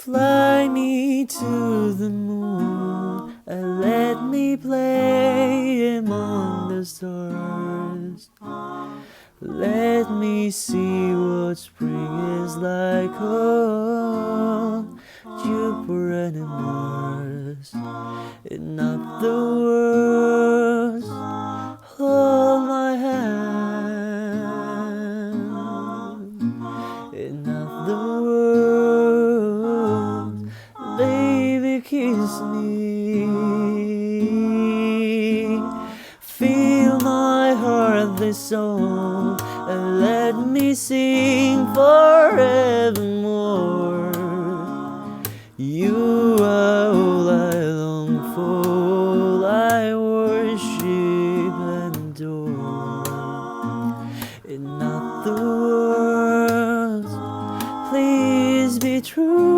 Fly me to the moon and let me play among the stars. Let me see what spring is like on Jupiter and Mars. Enough the words, hold my hand. Enough the words, baby kiss me. Feel my heart this song and let me sing forevermore. You are all I long for, all I worship and adore. Enough the words, please be true.